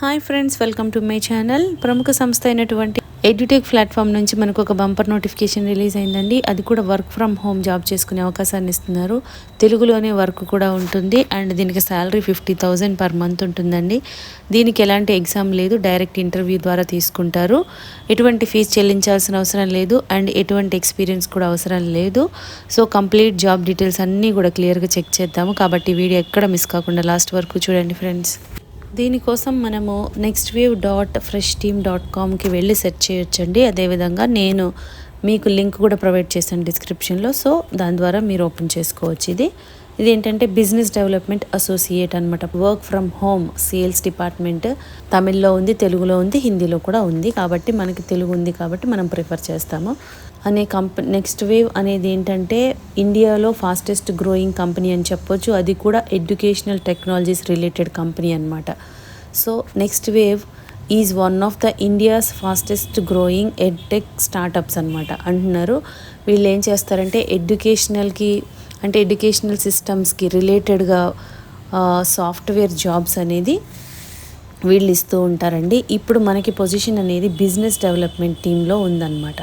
Hi friends, welcome to my channel. ప్రముఖ సంస్థ అయినటువంటి ఎడ్యుటెక్ ప్లాట్ఫామ్ నుంచి మనకు ఒక బంపర్ నోటిఫికేషన్ రిలీజ్ అయిందండి. అది కూడా వర్క్ ఫ్రమ్ హోమ్ జాబ్ చేసుకునే అవకాశాన్ని ఇస్తున్నారు. తెలుగులోనే వర్క్ కూడా ఉంటుంది అండ్ దీనికి శాలరీ 50,000 పర్ మంత్ ఉంటుందండి. దీనికి ఎలాంటి ఎగ్జామ్ లేదు, డైరెక్ట్ ఇంటర్వ్యూ ద్వారా తీసుకుంటారు. ఎటువంటి ఫీజు చెల్లించాల్సిన అవసరం లేదు అండ్ ఎటువంటి ఎక్స్పీరియన్స్ కూడా అవసరం లేదు. సో కంప్లీట్ జాబ్ డీటెయిల్స్ అన్నీ కూడా క్లియర్గా చెక్ చేద్దాము. కాబట్టి వీడియో ఎక్కడ మిస్ కాకుండా లాస్ట్ వరకు చూడండి ఫ్రెండ్స్. దీనికోసం మనము nextwave.freshteam.comకి వెళ్ళి సెర్చ్ చేయొచ్చండి. అదేవిధంగా నేను మీకు లింక్ కూడా ప్రొవైడ్ చేశాను డిస్క్రిప్షన్లో. సో దాని ద్వారా మీరు ఓపెన్ చేసుకోవచ్చు. ఇది ఏంటంటే బిజినెస్ డెవలప్మెంట్ అసోసియేట్ అనమాట. Work from home sales department. తమిళ్లో ఉంది, తెలుగులో ఉంది, హిందీలో కూడా ఉంది. కాబట్టి మనకి తెలుగు ఉంది కాబట్టి మనం ప్రిఫర్ చేస్తాము. నెక్స్ట్ వేవ్ అనేది ఏంటంటే ఇండియాలో ఫాస్టెస్ట్ గ్రోయింగ్ కంపెనీ అని చెప్పొచ్చు. అది కూడా ఎడ్యుకేషనల్ టెక్నాలజీస్ రిలేటెడ్ కంపెనీ అనమాట. So next wave is one of the India's fastest growing edtech startups అనమాట అంటున్నారు. వీళ్ళు ఏం చేస్తారంటే ఎడ్యుకేషనల్ సిస్టమ్స్కి రిలేటెడ్గా సాఫ్ట్వేర్ జాబ్స్ అనేది వీళ్ళు ఇస్తూ ఉంటారండి. ఇప్పుడు మనకి పొజిషన్ అనేది బిజినెస్ డెవలప్మెంట్ టీంలో ఉందన్నమాట.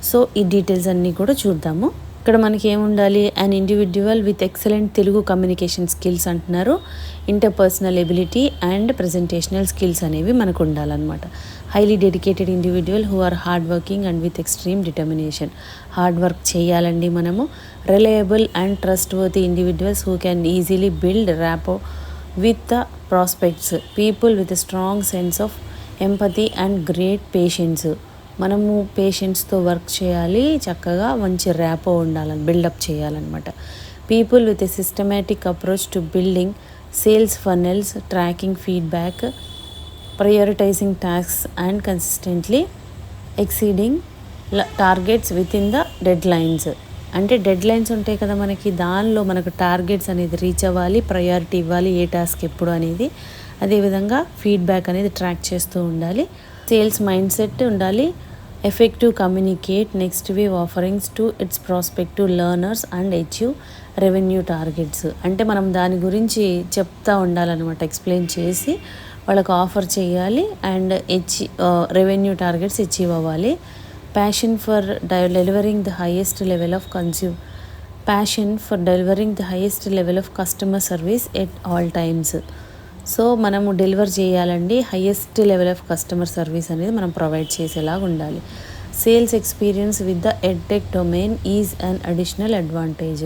సో ఈ డీటెయిల్స్ అన్నీ కూడా చూద్దాము. ఇక్కడ మనకి ఏముండాలి, an individual with excellent Telugu communication skills అంటున్నారు. Interpersonal ability and presentational skills అనేవి మనకు ఉండాలన్నమాట. Highly dedicated individual who are hard working and with extreme determination. Hard work చేయాలండి మనము. Reliable and trustworthy individuals who can easily build rapport with the prospects. People with a strong sense of empathy and great patience. మనము పేషెంట్స్తో work చేయాలి, చక్కగా మంచి rapport ఉండాలని build up చేయాలన్నమాట. People with a systematic approach to building sales funnels, tracking feedback, prioritizing tasks and consistently exceeding targets within the deadlines. అంటే deadlines ఉంటాయి కదా మనకి, దానిలో మనకు టార్గెట్స్ అనేది రీచ్ అవ్వాలి, ప్రయారిటీ ఇవ్వాలి ఏ టాస్క్ ఎప్పుడు అనేది. అదేవిధంగా ఫీడ్బ్యాక్ అనేది ట్రాక్ చేస్తూ ఉండాలి. సేల్స్ మైండ్ సెట్ ఉండాలి. Effective communicate next wave offerings to it's prospective learners and achieve revenue targets. అంటే మనం దాని గురించి చెప్తా ఉండాలన్నమాట, ఎక్స్ప్లెయిన్ చేసి వాళ్ళకు ఆఫర్ చేయాలి అండ్ రెవెన్యూ టార్గెట్స్ అచీవ్ అవ్వాలి. Passion for delivering the highest level of customer service at all times. So మనము డెలివర్ చేయాలండి, highest level of customer service అనేది మనం ప్రొవైడ్ చేసేలాగా ఉండాలి. Sales experience with the edtech domain is an additional advantage.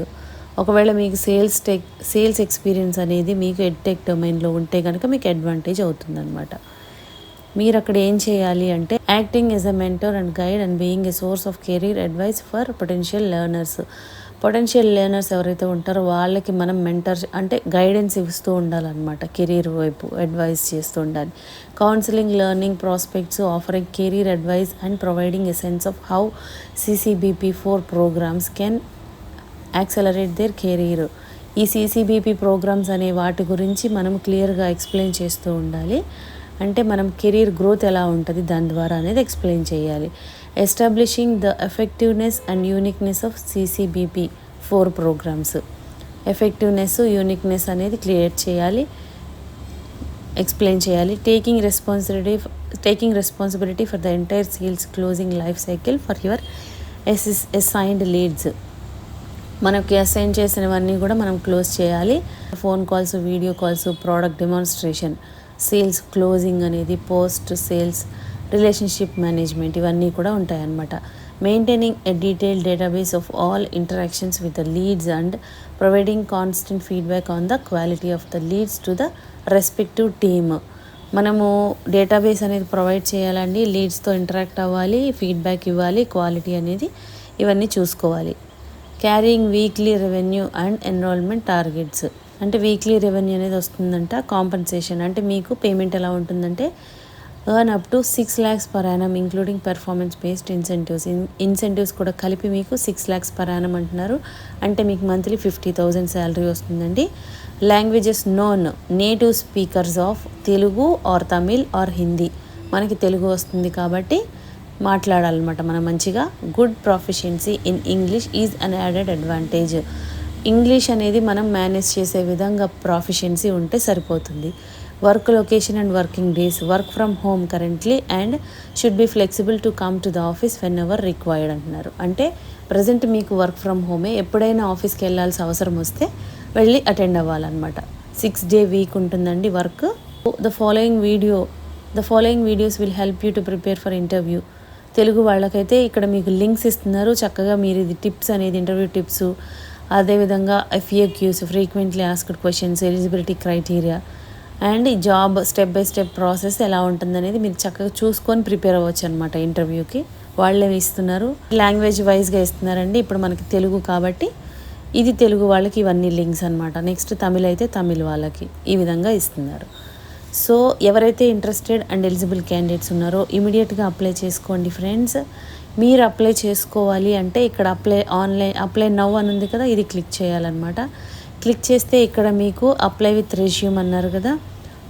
ఒకవేళ మీకు sales experience అనేది మీకు ఎడ్టెక్ డొమైన్లో ఉంటే కనుక మీకు అడ్వాంటేజ్ అవుతుందన్నమాట. మీరు అక్కడ ఏం చేయాలి అంటే acting as a mentor and guide and being a source of career advice for potential learners ఎవరైతే ఉంటారో వాళ్ళకి మనం మెంటర్ అంటే గైడెన్స్ ఇస్తూ ఉండాలన్నమాట. కెరీర్ వైపు అడ్వైస్ చేస్తూ ఉండాలి. Counselling learning prospects, offering career advice and providing a sense of how CCBP4 programmes can accelerate their career. ఈ CCBP ప్రోగ్రామ్స్ అనే వాటి గురించి మనం క్లియర్గా ఎక్స్ప్లెయిన్ చేస్తూ ఉండాలి. అంటే మనం కెరీర్ గ్రోత్ ఎలా ఉంటుంది దాని ద్వారా అనేది ఎక్స్ప్లెయిన్ చేయాలి. Establishing the effectiveness and uniqueness of CCBP4 programmes. Effectiveness, uniqueness అనేది క్రియేట్ చేయాలి, ఎక్స్ప్లెయిన్ చేయాలి. Taking responsibility for the entire sales closing life cycle for your assigned leads. మనకి అసైన్ చేసినవన్నీ కూడా మనం క్లోజ్ చేయాలి. Phone calls, video calls, product demonstration, sales closing అనేది, post sales, relationship management ఇవన్నీ కూడా ఉంటాయన్నమాట. Maintaining a detailed database of all interactions with the leads and providing constant feedback on the quality of the leads to the respective team. మనము database అనేది provide చేయాలండి, లీడ్స్తో interact అవ్వాలి, feedback ఇవ్వాలి, quality అనేది ఇవన్నీ చూసుకోవాలి. Carrying weekly revenue and enrolment targets. అంటే వీక్లీ రెవెన్యూ అనేది వస్తుందంట. కాంపన్సేషన్ అంటే మీకు పేమెంట్ ఎలా ఉంటుందంటే earn up to 6 lakhs per annum including performance based incentives కూడా కలిపి మీకు 6 lakhs పర్ యానం అంటున్నారు. అంటే మీకు మంత్లీ 50,000 శాలరీ వస్తుందండి. Languages known native speakers of Telugu or Tamil or Hindi. మనకి తెలుగు వస్తుంది కాబట్టి మాట్లాడాలన్నమాట మనం మంచిగా. Good proficiency in English is an added advantage. English అనేది మనం మేనేజ్ చేసే విధంగా ప్రొఫిషియన్సీ ఉంటే సరిపోతుంది. Work location and working days, work from home currently and should be flexible to come to the office whenever required అంటున్నారు. అంటే present మీకు work from హోమే, ఎప్పుడైనా ఆఫీస్కి వెళ్ళాల్సిన అవసరం వస్తే వెళ్ళి అటెండ్ అవ్వాలన్నమాట. 6 day వీక్ ఉంటుందండి work. The following videos will help you to prepare for interview. Telugu వాళ్ళకైతే ఇక్కడ మీకు లింక్స్ ఇస్తున్నారు, చక్కగా మీరు ఇది టిప్స్ అనేది ఇంటర్వ్యూ టిప్స్, అదేవిధంగా FAQs frequently asked questions, eligibility criteria and ఈ job step by step process ఎలా ఉంటుందనేది మీరు చక్కగా చూసుకొని ప్రిపేర్ అవ్వచ్చు అనమాట. ఇంటర్వ్యూకి వాళ్ళే ఇస్తున్నారు, లాంగ్వేజ్ వైజ్గా ఇస్తున్నారండి. ఇప్పుడు మనకి తెలుగు కాబట్టి ఇది తెలుగు వాళ్ళకి ఇవన్నీ లింక్స్ అనమాట. నెక్స్ట్ తమిళ్ అయితే తమిళ్ వాళ్ళకి ఈ విధంగా ఇస్తున్నారు. సో ఎవరైతే ఇంట్రెస్టెడ్ అండ్ ఎలిజిబుల్ క్యాండిడేట్స్ ఉన్నారో ఇమీడియట్గా అప్లై చేసుకోండి ఫ్రెండ్స్. మీరు అప్లై చేసుకోవాలి అంటే ఇక్కడ అప్లై నవ్ అని ఉంది కదా, ఇది క్లిక్ చేయాలన్నమాట. క్లిక్ చేస్తే ఇక్కడ మీకు అప్లై విత్ రెజ్యూమ్ అన్నారు కదా.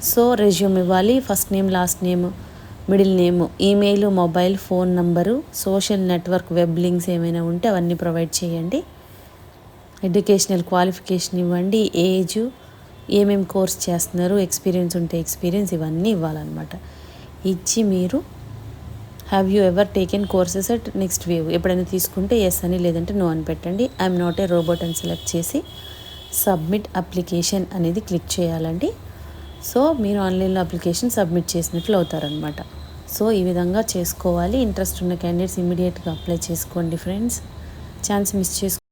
సో రెజ్యూమ్ ఇవ్వాలి, first name, last name, middle name, email, mobile, phone number, social network, web links ఏమైనా ఉంటే అవన్నీ ప్రొవైడ్ చేయండి. ఎడ్యుకేషనల్ క్వాలిఫికేషన్ ఇవ్వండి, ఏజ్, ఏమేమి కోర్స్ చేస్తున్నారు, ఎక్స్పీరియన్స్ ఉంటే ఎక్స్పీరియన్స్, ఇవన్నీ ఇవ్వాలన్నమాట. ఇచ్చి మీరు have you ever taken courses at next wave, ఎప్పుడైనా తీసుకుంటే ఎస్ అని లేదంటే నో అని పెట్టండి. ఐఎమ్ నాట్ ఏ రోబోట్ అని సెలెక్ట్ చేసి సబ్మిట్ అప్లికేషన్ అనేది క్లిక్ చేయాలండి. సో మీరు ఆన్లైన్లో అప్లికేషన్ సబ్మిట్ చేసినట్లు అవుతారనమాట. సో ఈ విధంగా చేసుకోవాలి. ఇంట్రెస్ట్ ఉన్న క్యాండిడేట్స్ ఇమీడియట్గా అప్లై చేసుకోండి ఫ్రెండ్స్. ఛాన్స్ మిస్ చేసుకో